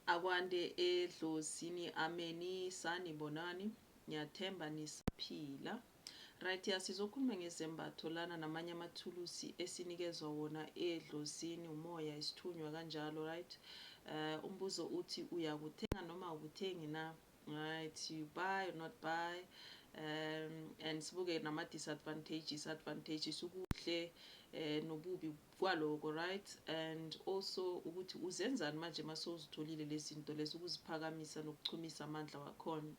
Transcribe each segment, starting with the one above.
Akwande edlozini ameni sanibonani, ngiyathemba nisaphila. Right, sizokhuluma ngezembatho lana namanye amathulusi esinikezwa wona edlozini, umoya, isithunywa kanjalo, right? Umbuzo uthi uyakuthenga noma awukuthengi na? Right, you buy or not buy. And sibuke nama-disadvantages, advantages, ukuhle nobubi kwaloko, right? And also ukuthi uzenzani manje masewuzitholile lezi zinto lezi, ukuziphakamisa nokuchumisa amandla wakhona.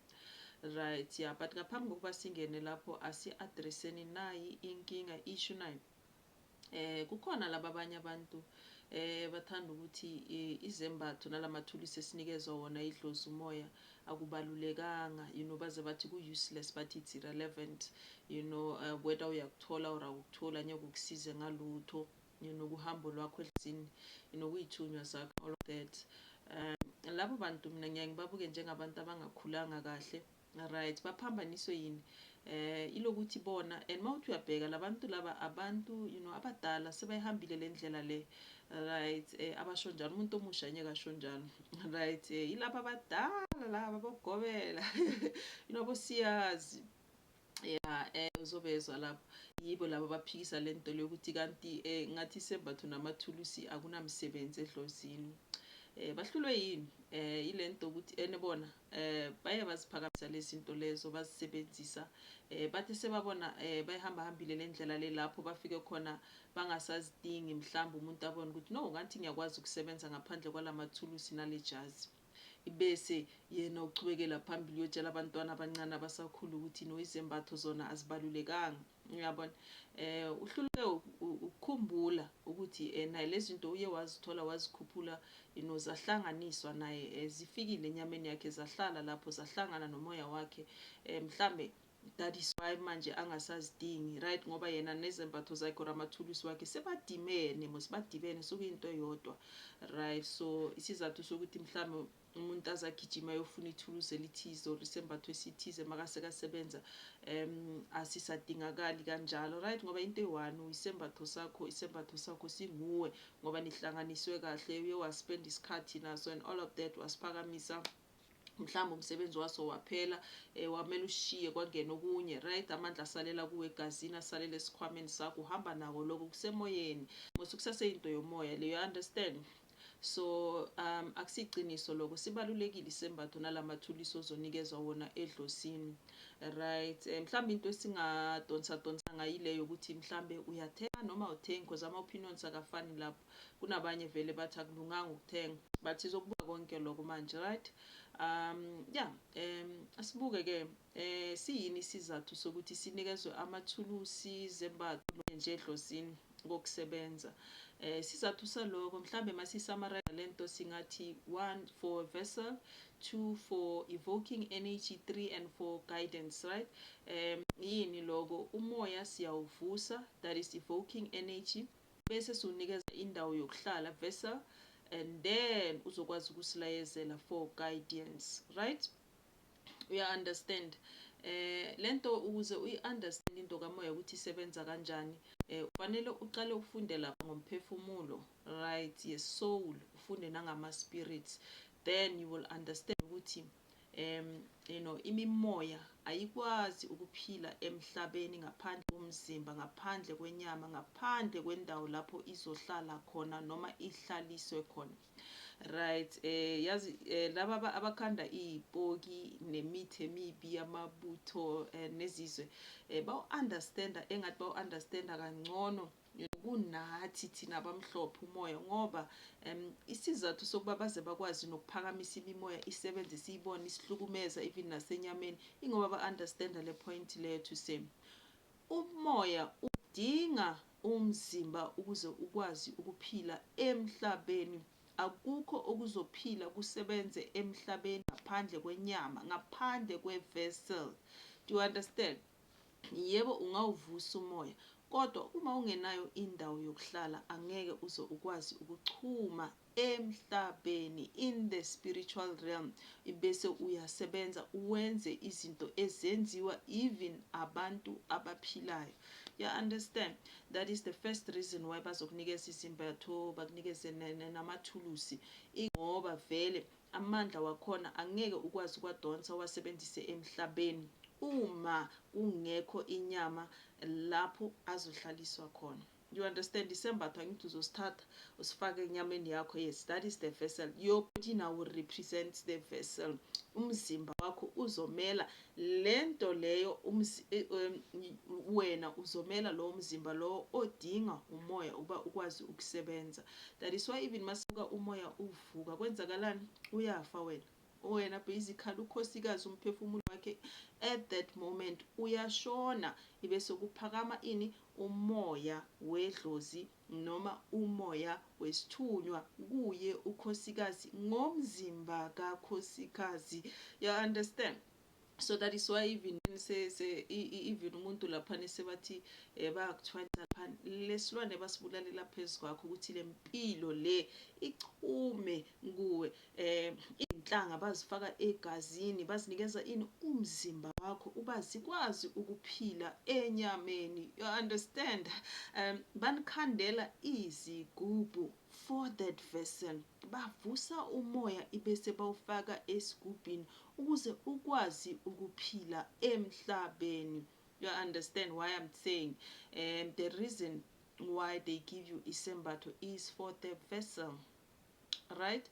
Right, yeah, but ngaphambi kokuba singene lapho asi-addresseni nayi inkinga, issue nayi. Kukhona laba abanye abantu bathanda ukuthi izembatho nalamathulusi esinikezwa wona idlozi umoya akubalulekanga, baze bathi ku-useless, bathi it's irrelevant, whether uyakuthola or awukuthola angeke ukusize ngalutho, kuhambo lwakho edlozini, kuyithunywa zakho, all of that. Labo bantu mina ngiyaye ngibabuke njengabantu abangakhulanga kahle. Right, baphambaniswe yini? Ilokuthi bona, and mawuthi uyabheka labantu laba abantu abadala sebayihambile le ndlela le, right? Abasho njalo, umuntu omusha ngeke asho njalo, right? Ilapha abadala laba bokugobela bosiyazi, yeah, uzobezwa lapho, yibo labo abaphikisa le nto yokuthi kanti ngathi isembatho namathulusi akunamsebenzi edlozini. Bahlulwe yini? Ile nto ukuthi enibona baye baziphakamisa lezi zinto lezo bazisebenzisa, bathi sebabona bayihamba hambile le ndlela le, lapho bafike khona bangasazidingi, mhlawumbe umuntu abone ukuthi no, ngathi ngiyakwazi ukusebenza ngaphandle kwalamathulusi nale jazi, bese yena uchubekela phambili uyotshela abantwana abancane abasakhula ukuthi izembatho zona azibalulekanga. Uyabona, uhluleke ukukhumbula ukuthi naye lezi zinto uye wazithola, wazikhuphula, zahlanganiswa naye, zifikile enyameni yakhe, zahlala lapho, zahlangana nomoya wakhe, mhlambe that is why manje angasazidingi, right? Ngoba yena nezembatho zakhe or amathulusi wakhe sebadimene, badibene, sokuyinto eyodwa, right? So isizathu sokuthi mhlambe umuntu azagijima ayofuna ithulusi elithize or isembatho esithize makasekasebenza asisadingakali kanjalo, right? Ngoba into eyi-one, isembatho sakho singuwe, ngoba nihlanganiswe kahle, uye waspend isikhathi naso and all of that, wasiphakamisa, mhlawumbe umsebenzi waso waphela, wamele ushiye kwangena okunye, right? Amandla asalela kuwe egazini, asalela esikhwameni sakho, uhamba nako lokho kusemoyeni, kusaseyinto yomoya leyo, understand? So akusiciniso lokho, sibalulekile isembatho nalamathulusi ozonikezwa wona edlosini, right? Mhlawumbe into esingadonsa ngayileyo ukuthi mhlambe uyathenga noma awuthengi, because ama-opinions akafani lapho. Kunabanye vele bathi akulunganga ukuthenga, but sizokubuka konke lokho manje, right? Yeah, asibuke-ke siyini isizathu sokuthi sinikezwe amathulusi, zembatho nje edlosini kokusebenza. Sizathu saloko mhlambe masisamarayza lento singathi 1 for vessel, 2 for evoking energy, 3 and for guidance, right? Yini logo? Umoya siyawuvusa, that is evoking energy, bese siwunikeza indawo yokuhlala, vessel, and then uzokwazi ukusilayezela for guidance, right? Uya-understand? Lento ukuze uyi-understand into kamoya ukuthi isebenza kanjani, kufanele uqale ufunde lapha ngomphefumulo, right? Ye-soul, ufunde nangama-spirits, then you will understand ukuthi imimoya ayikwazi ukuphila emhlabeni ngaphandle komzimba, ngaphandle kwenyama, ngaphandle kwendawo lapho izohlala khona noma ihlaliswe khona, right? Yazi laba abakhanda izipoki nemithi emibi, amabutho nezizwe, bawu-understanda engathi bawu-understanda kangcono kunathi thina abamhlophe umoya, ngoba isizathu sokuba baze bakwazi nokuphakamisa imimoya isebenze, siyibone, isihlukumeza even nasenyameni, ingoba ba-understanda le point leyo, to say umoya udinga umzimba ukuze ukwazi ukuphila emhlabeni. Akukho okuzophila kusebenze emhlabeni ngaphandle kwenyama, ngaphandle kwe-vessel. Do you understand? Yebo, ungawuvusa umoya, kodwa uma ungenayo indawo yokuhlala angeke uze ukwazi ukuchuma emhlabeni, in the spiritual realm, bese uyasebenza uwenze izinto ezenziwa even abantu abaphilayo. You understand? That is the first reason why bazokunikeza izimbatho, bakunikeze namathulusi, ingoba vele amandla wakhona angeke ukwazi ukwadonsa wasebenzise emhlabeni uma kungekho inyama lapho azohlaliswa khona. You understand? Isembatho angithi uzosithatha usifake enyameni yakho. Yes, that is the vessel. Your body now represents the vessel. Umzimba wakho uzomela lento leyo, wena uzomela lo mzimba lo odinga umoya uba ukwazi ukusebenza. That is why even masuka umoya uvuka kwenzakalani, uyafa wena basically ukhosikazi umphefumulo wakhe at that moment uyashona, ibese kuphakama ini umoya wedlozi noma umoya wesithunywa kuye ukhosikazi ngomzimba kakhosikazi. You understand? So that is why even even umuntu laphana sebathi bayakuthwala laphana lesilwane basibulalela phezu kwakho ukuthi le mpilo le ichume kuwe, inhlanga bazifaka egazini, bazinikeza ini umzimba wakho uba zikwazi ukuphila enyameni. You understand? Banikhandela izigubhu for that vessel, bavusa umoya ibese bawufaka esigubhini ukuze ukwazi ukuphila emhlabeni. You understand why I'm saying the reason why they give you isembatho is for the vessel, right?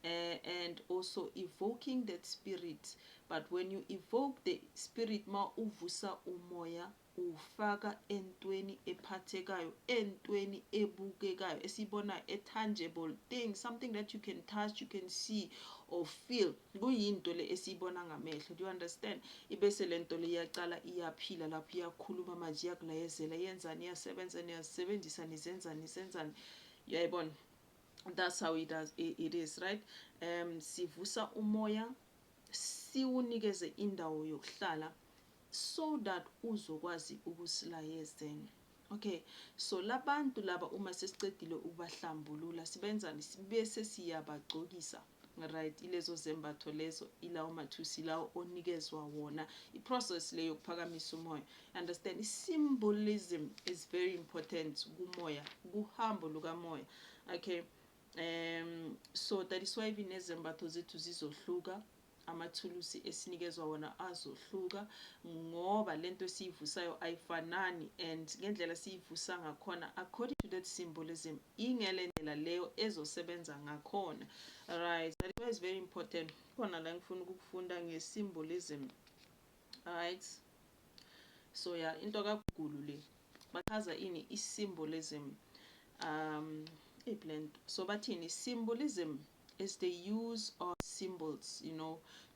And also evoking that spirit. But when you evoke the spirit, ma uvusa umoya, ufaka entweni ephathekayo, entweni ebukekayo, esibona a tangible thing, something that you can touch, you can see or feel. Kuyinto le esibona ngamehlo. Do you understand? Ibese lento le iyaqala iyaphila lapho, iyakhuluma manje, iyakulayezela, yenzani, iyasebenza, niyasebenzisa, nizenzani. Yayibona? That's how it is, right? Sivusa umoya, siwunikeze indawo yokuhlala so that uzokwazi ukusilayezela. Okay, so labantu laba uma sesicedile ukubahlambulula sibenzani, bese siyabagcokisa, right? Ilezo zembatho lezo, ilawo mathusi lawo onikezwa wona, iprocess leyo yokuphakamisa umoya. Understand? Symbolism is very important kumoya, kuhambo lukamoya. Okay. So that is why even nezembatho zethu zizohluka, amathulusi esinikezwa wona azohluka, ngoba lento siyivusayo ayifanani, and ngendlela siyivusa ngakhona according to that symbolism ingele ndlela leyo ezosebenza ngakhona, right? That is very important. Khona la ngifuna ukufunda ngesymbolism, right? So yeah, into kaGulu le bachaza ini isymbolism. So bathini, symbolism is the use of symbols,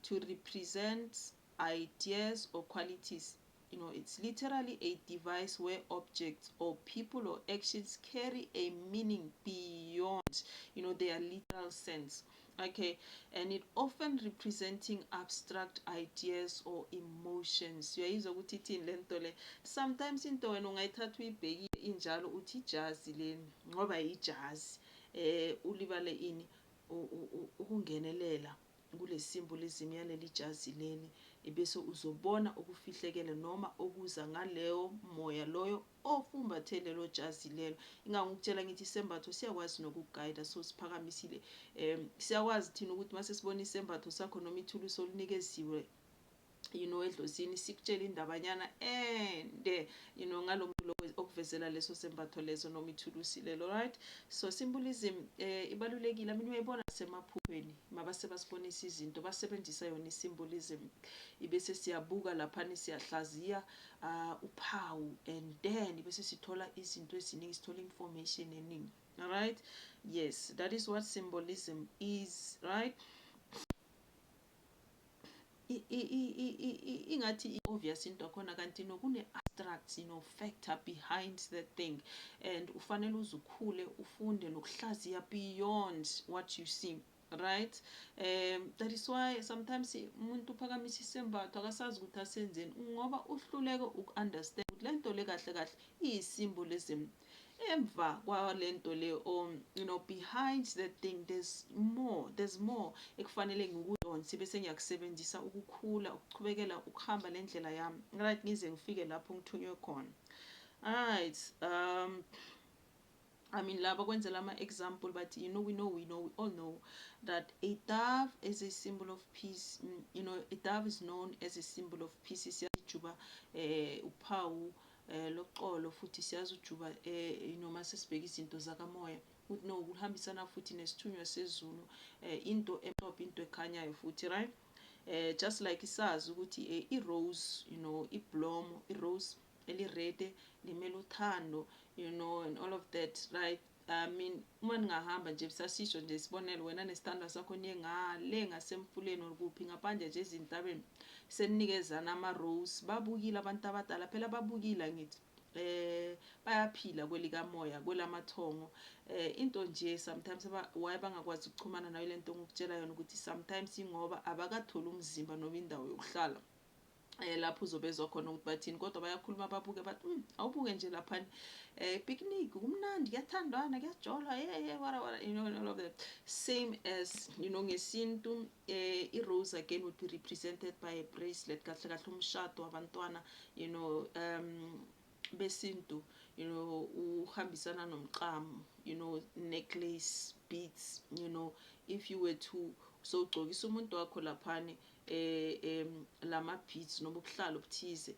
to represent ideas or qualities. It's literally a device where objects or people or actions carry a meaning beyond, their literal sense. Okay, and it often representing abstract ideas or emotions. Uyayizwa ukuthi ithini lento le. Sometimes into wena ungayithatha uyibhekile injalo uthi ijazi leni ngoba ijazi, ulibale ini ukungenelela kule symbolism yaleli jazi leli, ibese uzobona okufihlekele noma okuza ngaleyo moya loyo ofumbathele lo jazi lelo. Ingangukutshela ngithi isembatho siyakwazi nokuguide, so siphakamisile, siyakwazi thina ukuthi mase sibona isembatho sakho noma ithulusi olunikeziwe edlozini sikutshela indabanyana ende ngalo muntu okuvezela leso sembatho leso noma ithulusi lelo, right? So symbolism ibalulekile. Uyayibona semaphupheni mabase basibonisa izinto basebenzisa yona isymbolism, ibese siyabuka laphana siyahlaziya uphawu, and then ibese sithola izinto eziningi, sithola information eningi. All right? Yes, that is what symbolism is, right? Ingathi obvious into khona, kanti kune abstract factor behind the thing, and ufanele uzukhule ufunde nokuhlaziya beyond what you see, right? That is why sometimes umuntu uphakamisa isembatho akasazi ukuthi asenzeni ngoba uhluleke ukunderstand ukuthi lento le kahle kahle iyi-symbolism. Emva kwalento le, behind that thing there's more ekufanele ngikudonse bese ngiyakusebenzisa ukukhula, ukuchubekela ukuhamba le ndlela yami, right, ngize ngifike lapho ngithunywe khona. Alright. I mean, laba kwenzela ama-example, but we all know that a dove is a symbol of peace. A dove is known as a symbol of peace. Siyajuba uphawu loxolo futhi siyazujuba mase sibheka izinto zakamoya. Ukuthi no, kuhambisana futhi nesithunywa sezulu, into emhlophe, into ekhanyayo futhi, right? Just like isazi ukuthi i-rose, iblomo, i-rose elirede limele uthando, and all of that, right? I mean, uma ningahamba nje sasisho nje sibonele wena nesithandwa sakho niye ngale ngasemfuleni or kuphi ngaphandle nje ezintabeni senikezana ama-rose. Babukile abantu abadala, phela babukile ngithi bayaphila kwelikamoya, kwelamathongo. Into nje sometimes why bangakwazi ukuchumana nayo lento ngokutshela yona ukuthi sometimes ingoba abakatholi umzimba noma indawo yokuhlala lapho uzobezwa khona ukuthi bathini, kodwa bayakhuluma babuke bathi awubuke nje laphana picnic kumnandi, kuyathandwana, kuyajolwa, wara, all of that. Same as ngesintu, i-rose again would be represented by a bracelet, kahle kahle umshado wabantwana besintu, uhambisana nomqamo, necklace, beads, if you were to so ugcokisa umuntu wakho laphane lama-beads noma ubuhlalo obuthize,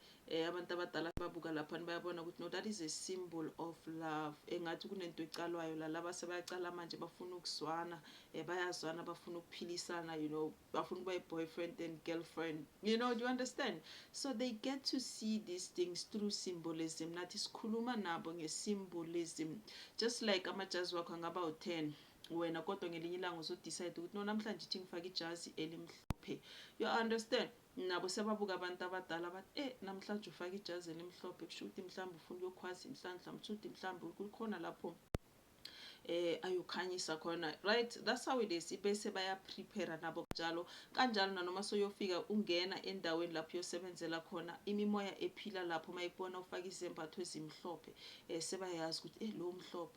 abantu abadala babuka laphana bayabona ukuthi no, that is a symbol of love. Engathi kunento ecalwayo laba sebayacala manje, bafuna ukuzwana, bayazwana, bafuna ukuphilisana, bafuna ukuba boyfriend and girlfriend, do you understand? So they get to see these things through symbolism. Nathi sikhuluma nabo nge-symbolism, just like amajazi wakho angaba u-10 wena, kodwa ngelinye ilanga uzodecide ukuthi no, namhlanje ithi ngifake ijazi elimhlophe. You understand? Nabo sebabuka abantu abadala bathi namhlanje ufake ijazi elimhlophe, kusho ukuthi mhlawumbe ufuna ukuyokhwaza inhlanhla, mthuthi mhlawumbe kukhona lapho ayokhanyisa khona, right? That's how it is. Bese baya-prepare nabo kanjalo nanoma soyofika ungena endaweni lapho uyosebenzela khona, imimoya ephila lapho mayibona ufaka izembatho ezimhlophe sebayazi ukuthi lo mhlophe.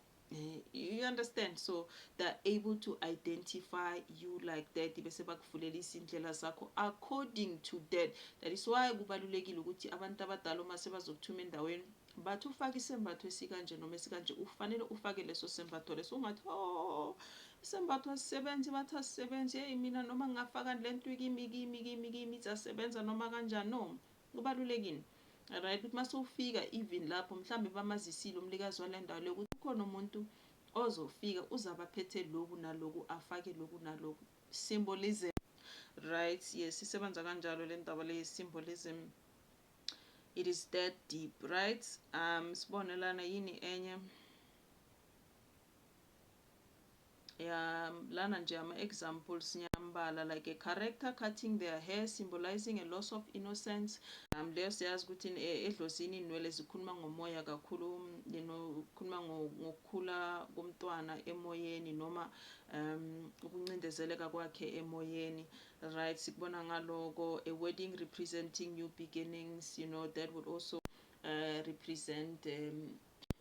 You understand? So they're able to identify you like that, bese bakuvulela izindlela zakho according to that. That is why kubalulekile ukuthi abantu abadala uma sebazokuthuma endaweni bathi ufake isembatho esikanje noma esikanje, ufanele ufake leso sembatho leso. Ungathi isembatho asisebenzi, bathi asisebenzi, mina noma ngingafaka lento kimi izasebenza noma kanjani. No, kubalulekile. Right, ukuthi mase ufika even lapho mhlambe bamazisile umlikazi wale ndawo le ukuthi ukhona umuntu ozofika uzaba phethe lokhu naloku, afake lokhu naloku. Symbolism, right? Yes, isebenza kanjalo le ndaba le symbolism. It is that deep, right? Sibonelana yini enye lana nje ama-examples nyambala, like a character cutting their hair symbolizing a loss of innocence. Leyo siyazi ukuthi edlozini inwele zikhuluma ngomoya kakhulu, kukhuluma ngokukhula komntwana emoyeni noma ukuncindezeleka kwakhe emoyeni, right? Sikubona ngaloko a wedding representing new beginnings, that would also represent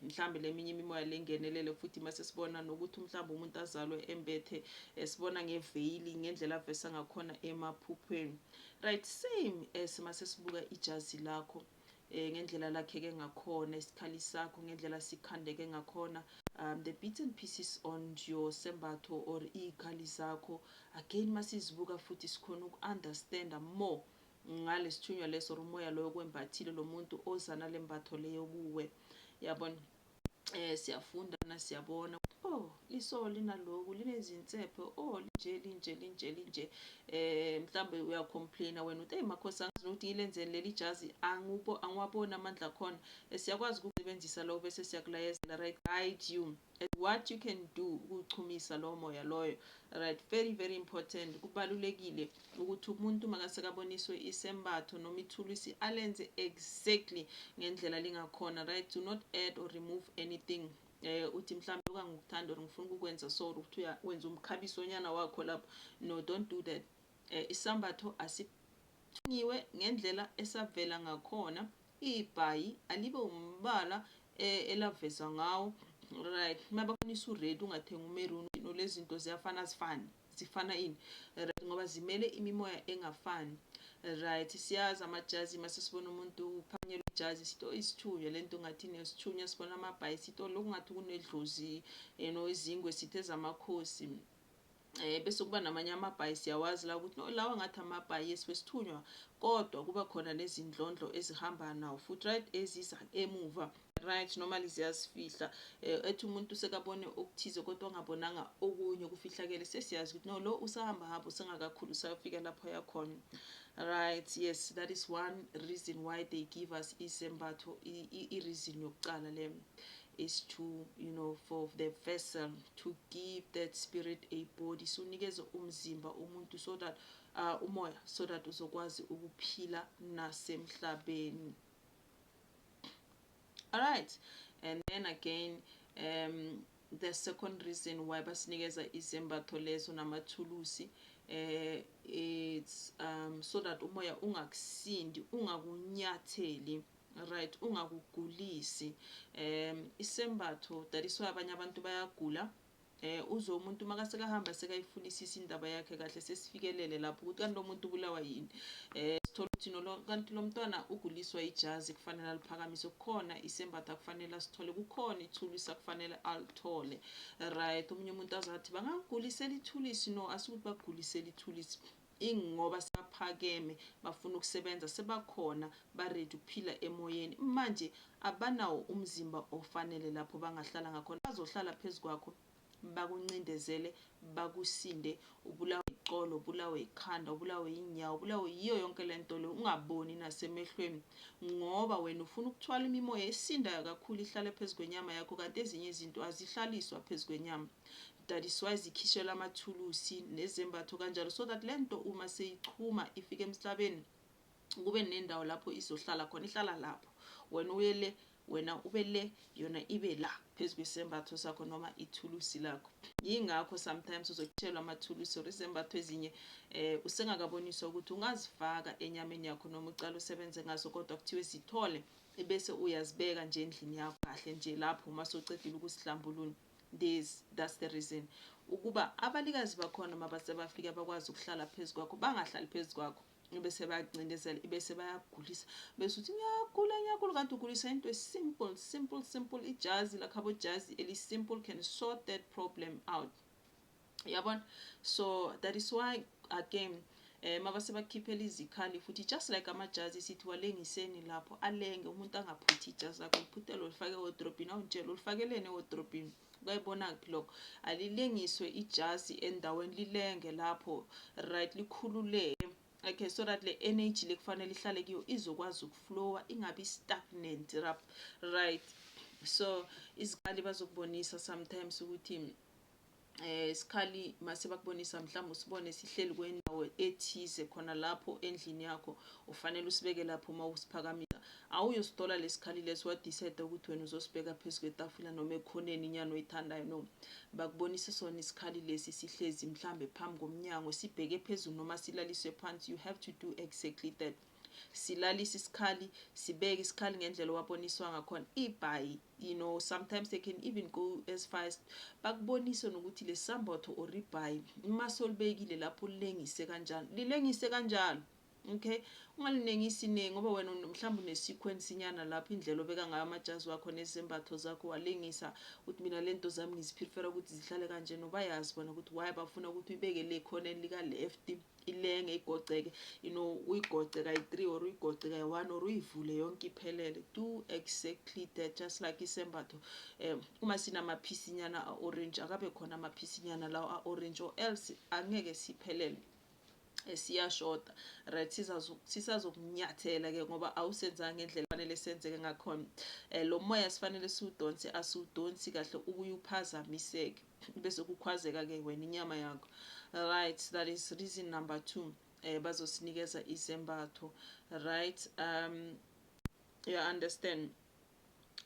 mhlambe leminye imimoya lengenelele futhi mase sibona nokuthi mhlambe umuntu azalwe embethe, sibona ngeveyili ngendlela avesa ngakhona emaphupheni, right? Same as mase sibuka ijazi lakho ngendlela lakheke ngakhona, isikhali sakho ngendlela sikhandeke ngakhona, the bits and pieces on your sembatho or ikhali zakho. Again masizibuka futhi sikhona uku-understanda more ngalesithunywa leso, umoya loyo kwembathile lo muntu ozana lembatho leyo kuwe, yabona. Siyafunda siyabona iso linaloku, linezinsepho, linje mhlambe uyacomplaina wena uthi makhosi angazi ukuthi ngilenzeni leli jazi, angiwaboni amandla khona. Siyakwazi ukusebenzisa lokho bese siyakulayezela, right, guide you at what you can do ukuchumisa lo moya loyo, right? Very very important. Kubalulekile ukuthi umuntu makasekaboniswe isembatho noma ithulusi alenze exactly ngendlela lingakhona, right? Do not add or remove anything. Uthi mhlambe ngikuthanda or ngifuna ukukwenza so ukuthi wenza umkhabisonyana wakho lapho. No, don't do that. Isambatho asithunyiwe ngendlela esavela ngakhona, ibhayi alibe umbala elaveza ngawo, right? Mababonisa ured ungathenga umeruni, lezi zinto zifana ini, right? Ngoba zimele imimoya engafani, right? Siyazi amajazi mase sibona umuntu uphanyelwe ijazi sito isithunywa lento ngathi nesithunywa sibona amabhayi sito lokungathi kunedlozi izingwe sithe zamakhosi. Bese kuba namanye amabhayi siyawazi la ukuthi no lawa ngathi amabhayi esibesithunywa, kodwa kuba khona nezindlondlo ezihamba nawo futhi right eziza emuva right normally ziyasifihla ethi umuntu sekabone okuthize kodwa ongabonanga okunye kufihlakele sesiyazi ukuthi no lo usahamba hamba usengakakhulu usafika lapho yakhona. Right, yes, that is one reason why they give us izembatho. I-reason yokuqala le is to, for the vessel to give that spirit a body. So unikeze umzimba umuntu so that umoya so that uzokwazi ukuphila nasemhlabeni. Alright, and then again the second reason why basinikeza izembatho lezo namathulusi it's so that umoya ungakusindi, ungakunyatheli, right, ungakugulisi. Isembatho that is why abanye abantu bayagula. Uzo umuntu makasekahamba sekayifunisisa indaba yakhe kahle sesifikelele lapho ukuthi kanti lo muntu ubulawa yini. Sithola ukuthi kanti lo mntwana uguliswa ijazi kufanele aliphakamise, kukhona isembatho akufanele asithole, kukhona ithulusi akufanele alithole. Right, omunye umuntu azathi bangagulisela ithulusi, no, asikuthi bagulisela ithulusi ingoba sebaphakeme bafuna ukusebenza sebakhona ba-ready ukuphila emoyeni. Manje abanawo umzimba ofanele lapho bangahlala ngakhona, bazohlala phezu kwakho bakuncindezele bakusinde, ubulawe iqolo, ubulawe ikhanda, ubulawe inyawo, ubulawe yiyo yonke lento le ungaboni nasemehlweni ngoba wena ufuna ukuthwala imimoya esindayo kakhulu ihlale phezu kwenyama yakho, kanti ezinye izinto azihlaliswa phezu kwenyama. That is why zikhishelwa amathulusi nezembatho kanjalo so that lento uma seyichuma ifike emhlabeni kube nendawo lapho izohlala khona, ihlala lapho, wena uyele, wena ube le, yona ibe la phezu kwesembatho sakho noma ithulusi lakho. Yingakho sometimes uzokuthelwa amathulusi or izembatho ezinye usengakaboniswa ukuthi ungazifaka enyameni yakho noma ucala usebenze ngazo, kodwa kuthiwe zithole bese uyazibeka nje endlini yakho kahle nje lapho uma socedile ukusihlambulula. That's the reason ukuba abalikazi bakhona mabase bafika bakwazi ukuhlala phezu kwakho, bangahlali phezu kwakho bese bayakuncindezela bese bayagulisa bese uthi ngiyagula kanti ugulisa into simple. Ijazi lakhabo jazi eli simple can sort that problem out, yabona. So that is why again mabase bakhiphela izikhali futhi just like amajazi sithi walengiseni lapho alenge, umuntu angaphuthi ijazi lakho liphuthelwe lifake wardrobe, awuntshela ulifakelene wardrobe. Uyayibona kuphi lokho? Alilengiswe ijazi endaweni lilenge lapho, right, likhululeke. Okay, so that le energy lekufanele ihlale kiyo izokwazi ukuflowa, ingabi stagnant, right. So izikhali bazokubonisa sometimes ukuthi isikhali mase bakubonisa mhlawumbe usibone sihleli kwendawo ethize khona lapho endlini yakho, ufanele usibeke lapho uma usiphakamisa. Awuyositola lesikhali leso wadecide ukuthi wena uzosibeka phezu kwetafula noma ekhoneni inyano oyithandayo, no. Bakubonisa sona isikhali lesi sihlezi mhlambe phambi komnyango sibheke phezulu noma silaliswe phansi. You have to do exactly that. Silalisa isikhali, sibeke isikhali ngendlela waboniswa ngakhona. Ibhayi, sometimes they can even go as far as bakubonise nokuthi lesambatho or ibhayi uma solibekile lapho lilengise kanjalo, lilengise kanjalo. Okay, ungalinengisi ngoba wena mhlawumbe unesequence inyana lapho indlela obeka ngayo amajazi wakho nezembatho zakho walengisa ukuthi mina lento zami ngiziprefer ukuthi zihlale kanje, noba yazi bona ukuthi why bafuna ukuthi uyibeke le khona lika left ilenge igoceke, uyigoce kayi-3 or uyigoce kayi-1 or uyivule yonke iphelele. Do exactly that, just like isembatho. Uma sinamaphisi nyana a-orange akabe khona amaphisi nyana lawo a-orange or else angeke siphelele, siyashoda, right. Sisazokunyathela ke ngoba awusenzanga ngendlela fanele senzeke ngakhona. Lo moya sifanele siwudonse asiwudonsi kahle ubuye uphazamiseke bese kukhwazeka ke wena inyama yakho, right. That is reason number 2 bazosinikeza izembatho, right. You understand?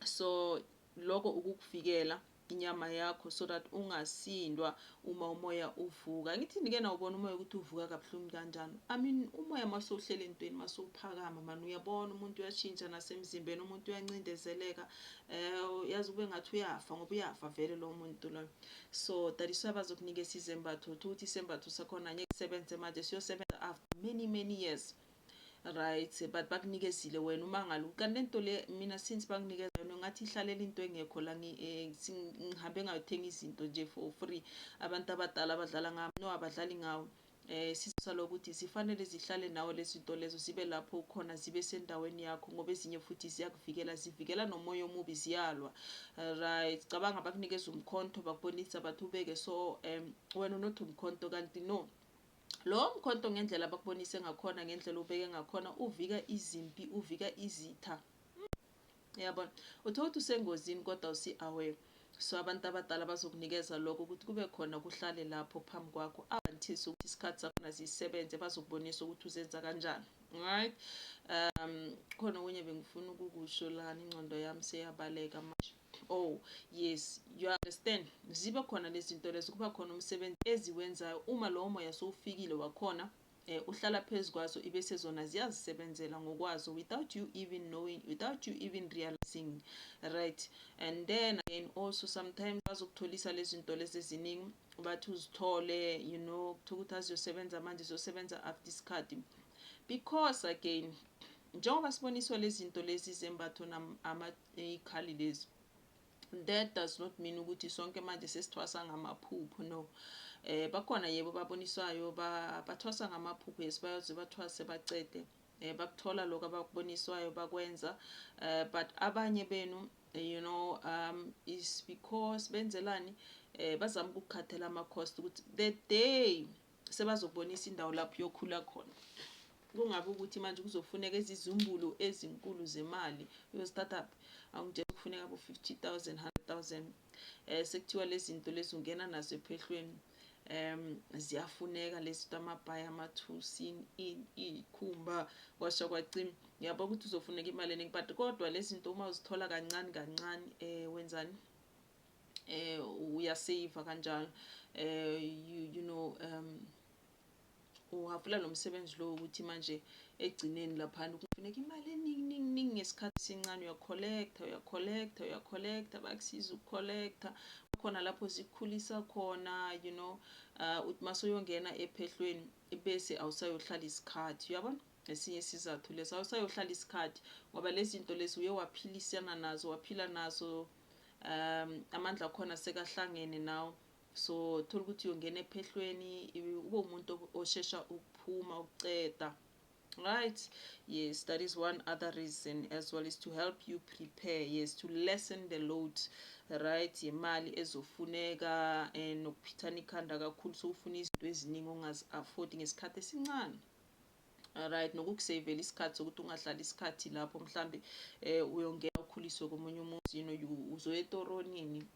So lokho ukukuvikela inyama yakho so that ungasindwa uma umoya uvuka. Ngithi ngike nawubona umoya ukuthi uvuka kabuhlungu kanjani. I mean umoya masowuhlela entweni masowuphakama man, uyabona umuntu uyashintsha nasemzimbeni, umuntu uyancindezeleka, yazi ube ngathi uyafa ngoba uyafa vele lo muntu lo. So that is why bazokunikeza izembatho ukuthi isembatho sakhona ngeke sisebenze manje, siyosebenza after many years, right, but bakunikezile wena uma ngalu kanti lento le mina since banginikeza yona ngathi ihlalela into engekho la ngihambe ngayothenga izinto nje for free. Abantu abadala abadlala ngawo no abadlali ngawo sisa lokuthi zifanele zihlale nawo lezi zinto lezo zibe lapho khona zibe sendaweni yakho ngoba ezinye futhi ziyakuvikela zivikela nomoya omubi ziyalwa. Right, cabanga bakunikeza umkhonto bakubonisa bathi ubeke so wena unothi umkhonto kanti no lo mkhonto ngendlela bakubonise ngakhona ngendlela ubeke ngakhona uvika izimpi uvika izitha. Yabona uthothi usengozini kodwa usi aware. So abantu abadala bazokunikeza lokho ukuthi kube khona kuhlale lapho phambi kwakho until ukuthi isikhathi sakho sisebenze bazokubonisa ukuthi uzenza kanjani. Right, khona okunye bengifuna ukukusho lana ingcondo yami seyabaleka manje. Oh yes, you understand, zibe khona lezi zinto lezo kuba khona umsebenzi eziwenzayo uma lowo moya sowufikile wakhona uhlala phezu kwazo ibese zona ziyazisebenzela ngokwazo without you even knowing, without you even realizing. Right, and then again also sometimes bazokutholisa lezi zinto lezi eziningi bathi uzithole you know kuthiwa ukuthi aziyosebenza manje zizosebenza after isikhathi because again njengoba siboniswa lezi zinto lezi zembatho ikhali lezi, that does not mean ukuthi sonke manje sesithwasa ngamaphupho no. Bakhona yebo baboniswayo bathwasa ngamaphupho yes bayoze bathwase bacede bakuthola lokho abakuboniswayo bakwenza but abanye benu you know is because benzelani bazama ukukhathela ama-cost ukuthi the day sebazobonisa indawo lapho yokhula khona kungabe ukuthi manje kuzofuneka izizumbulu ezinkulu zemali uyo-startup angitshela kufuneka abo 50,000 100,000 sekuthiwa lezi zinto lezi ungena nazo ephehlweni ziyafuneka lezi zinto amabhaya amathusi ikhumba kwasha kwacima yabo ukuthi uzofuneka imali eningi but kodwa lezi zinto uma uzithola kancane kancane wenzani uyasave kanjalo you know uhafula lo msebenzi lo ukuthi manje egcineni lapha kufuneka imali eningi ngesikhathi sincane uyacollecta bakusiza ukucollecta khona lapho zikhulisa khona you know uthi masoyongena ephehlweni bese awusayohlala isikhathi uyabona. Esinye isizathu leso awusayohlala isikhathi ngoba lezi zinto lezi uye waphila nazo amandla khona sekahlangene nawo so thola ukuthi uyongena ephehlweni ube umuntu oshesha ukuphuma uceda. Right, yes, that is one other reason as well, is to help you prepare, yes, to lessen the load. Right, imali ezofuneka nokuphithana ikhanda kakhulu sowufuna izinto eziningi ongazi-afford ngesikhathi esincane. Right, nokukusavela isikhathi sokuthi ungahlali isikhathi lapho mhlambe uyongena ukhuliswe komunye umuzi you know uzoya etoronini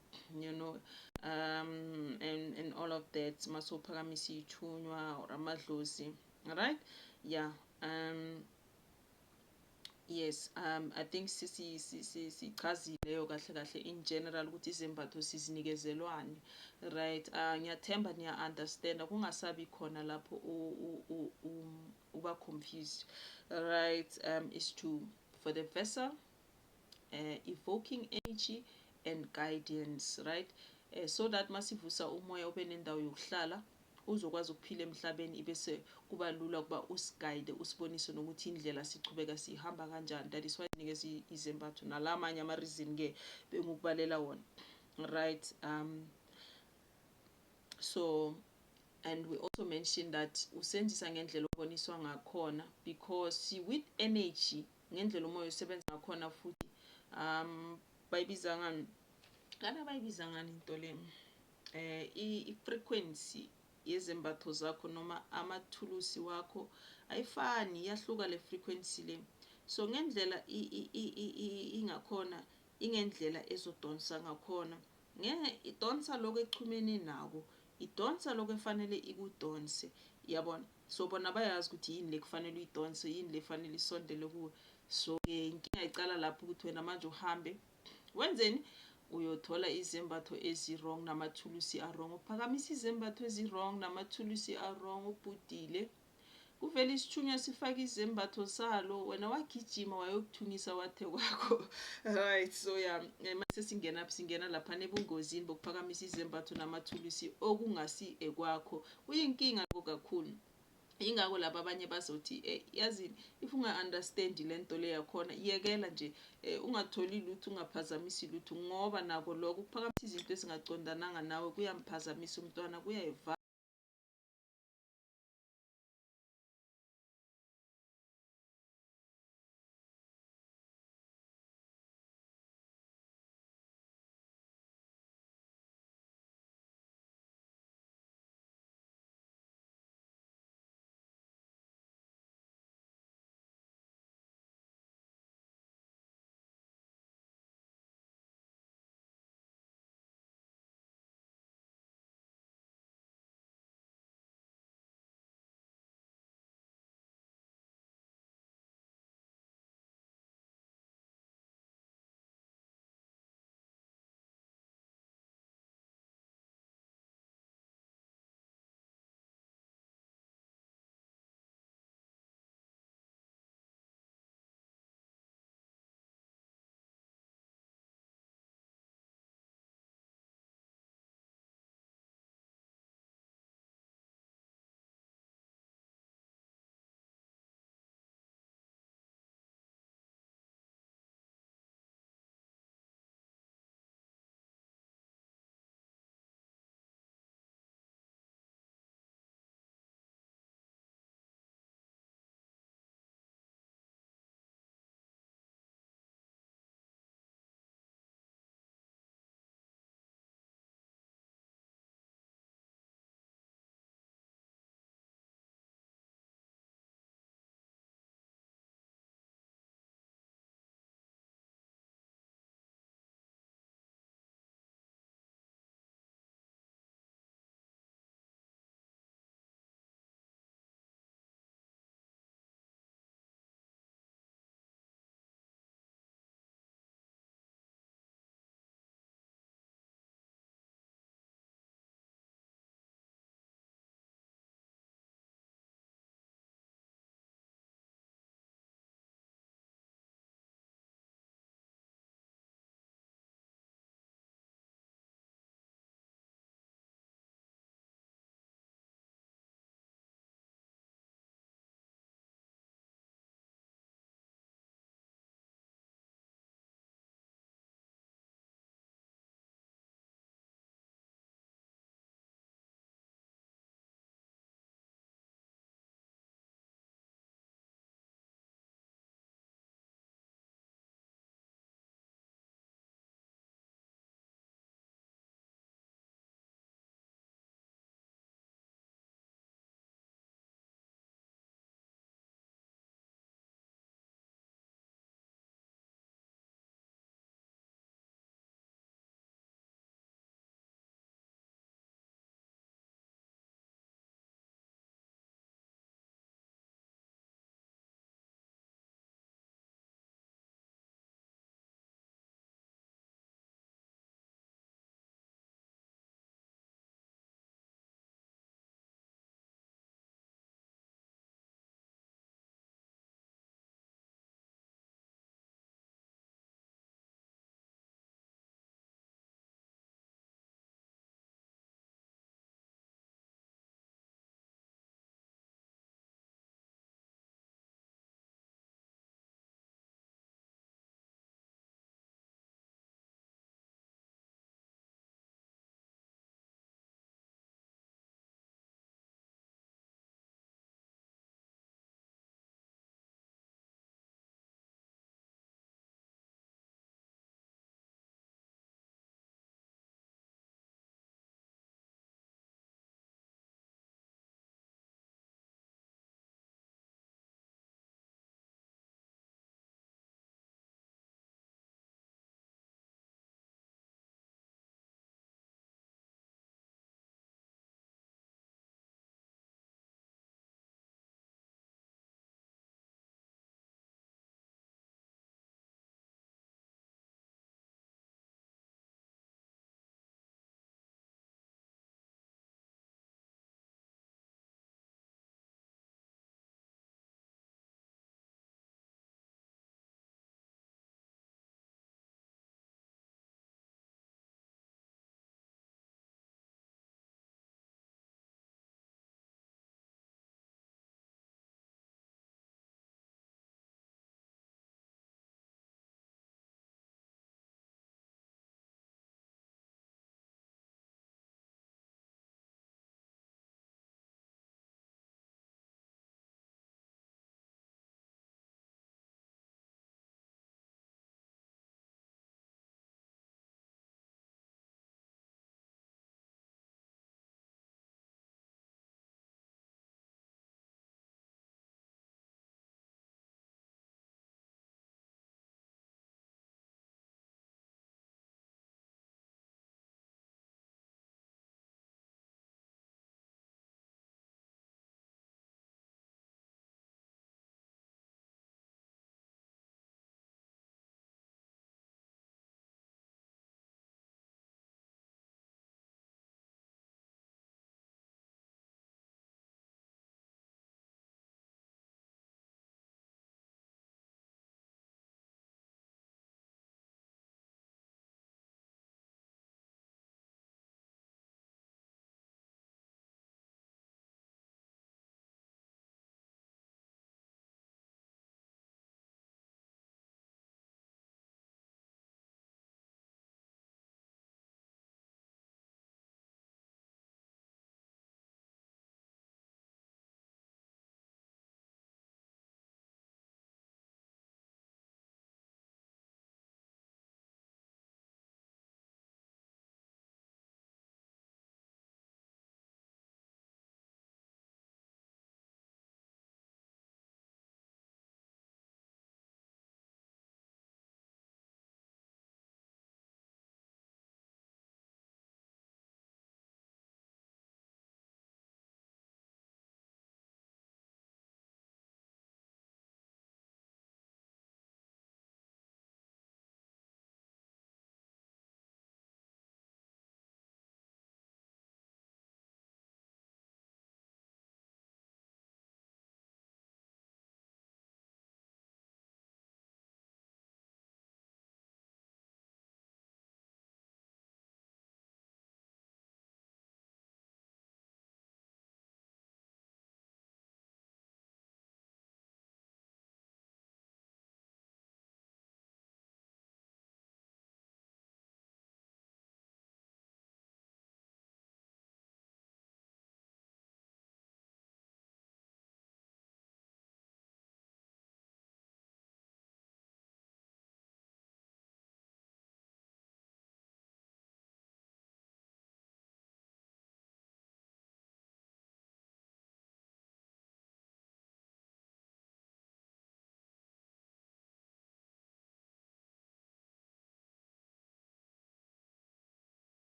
you know and all of that masophakamisa ithunywa or amadlozi. Right, yeah, yes, I think sichazileyo kahle in general ukuthi izembatho sizinikezelwani. Right, ngiyathemba niya-understanda kungasabi khona lapho uba confused. Right, is to for the vessel evoking energy and guidance. Right, so that masivusa umoya ube nendawo yokuhlala uzokwazi ukuphila emhlabeni ibese kuba lula kuba usiguide usibonise nokuthi indlela sichubeka sihamba kanjani. That is why nikeza izembatho nalamanye ama reason ke bengukubalela wona. Right, so and we also mentioned that usenzisa ngendlela oboniswa ngakhona because with energy ngendlela umoya usebenza ngakhona futhi bayibiza ngani kana bayibiza ngani into le i-frequency yezembatho zakho noma amathulusi wakho ayifani yahluka le frequency le so ngendlela ingakhona ingendlela ezodonsa ngakhona idonsa lokho echumene nako idonsa lokho efanele ikudonse yabona. So bona bayazi ukuthi yini lekufanele uyidonse yini lefanele isondele kuwe so inkinga icala lapho ukuthi wena manje uhambe wenzeni uyothola izembatho ezi-wrong namathulusi a-wrong uphakamisa izembatho ezi-wrong namathulusi a-wrong ubhudile kuvele isithunywa sifake izembatho salo wena wagijima wayokuthunyisa wathe kwakho. Right, so yeah mase singena lapha nebungozini bokuphakamisa izembatho namathulusi okungasi ekwakho kuyinkinga kakhulu. ingako laba abanye bazothi yazini if unga-understandi le nto le yakhona iyekela nje ungatholi lutho ungaphazamisi lutho ngoba nako lokho ukuphakamisa izinto ezingacondananga nawe kuyamphazamisa umntwana kuyayiva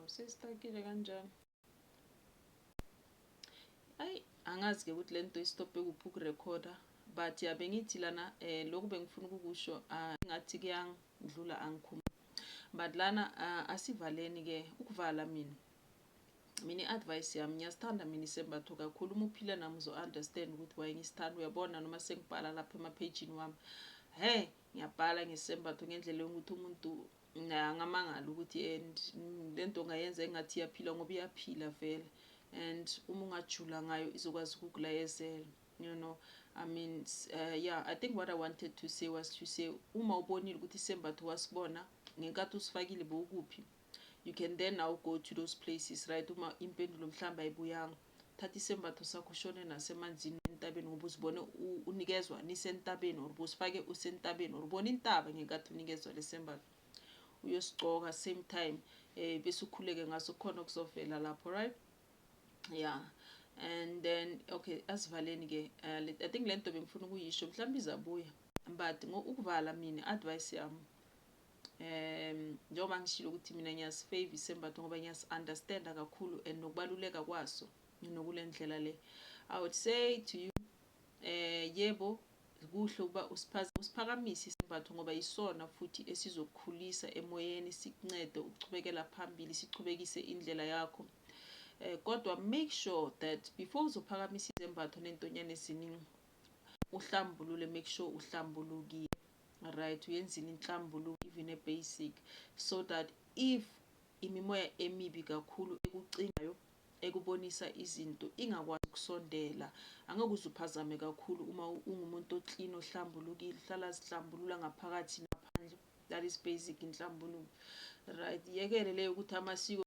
sesitakile kanjani? Ayi, angazi-ke ukuthi le nto istophe kuphi ukurekhoda, but ya bengithi lana lokhu bengifuna ukukusho ngathi kuyangidlula angikhulumi. But lana asivaleni-ke ukuvala mina i-advice yami ngiyasithanda mina isembatho kakhulu. Uma uphila nami uzo-understand ukuthi why ngisithanda. Uyabona noma sengibhala lapha emaphejini wami, ngiyabhala ngesembatho ngendlela yokuthi umuntu angamangala ukuthi le nto ongayenza engathi iyaphila ngoba iyaphila vele. And uma ungajula ngayo izokwazi ukukulayezela, you know. I mean, I think what I wanted to say was to say, uma ubonile ukuthi isembatho wasibona ngenkathi usifakile bowukuphi, you can then now go to those places, right? Uma impendulo mhlawumbe ayibuyanga, thatha isembatho sakho ushone nasemanzini entabeni ngoba uzibone unikezwa nisentabeni, or busifake usentabeni, or ubona intaba ngenkathi unikezwa lesembatho, uyosigcoka same time bese ukhuleke ngaso khona kuzovela lapho, right? Yeah. And then okay, asivaleni-ke I think le nto bengifuna ukuyisho mhlawumbe izabuya, but ukuvala mina advice yami njengoba ngishilo ukuthi mina ngiyasifavor isembatho ngoba ngiyasi-understanda kakhulu and nokubaluleka kwaso nokule ndlela le. I would say to you, yebo kuhle ukuba usiphakamise isembatho ngoba isona futhi esizokukhulisa emoyeni, sikuncede ukuchubekela phambili, sichubekise indlela yakho. Kodwa make sure that before uzophakamisa izembatho nentonyane eziningi, uhlambulule, make sure uhlambulukile, right? Uyenzile inhlambuluko, even a-basic, so that if imimoya emibi kakhulu ekucingayo, ekubonisa izinto, ingakwazi ukusondela. Angeke uze uphazame kakhulu uma ungumuntu oclean, ohlambulukile, uhlala zihlambulula ngaphakathi naphandle. That is basic inhlambuluko, right? Yekele leyo ukuthi amasiko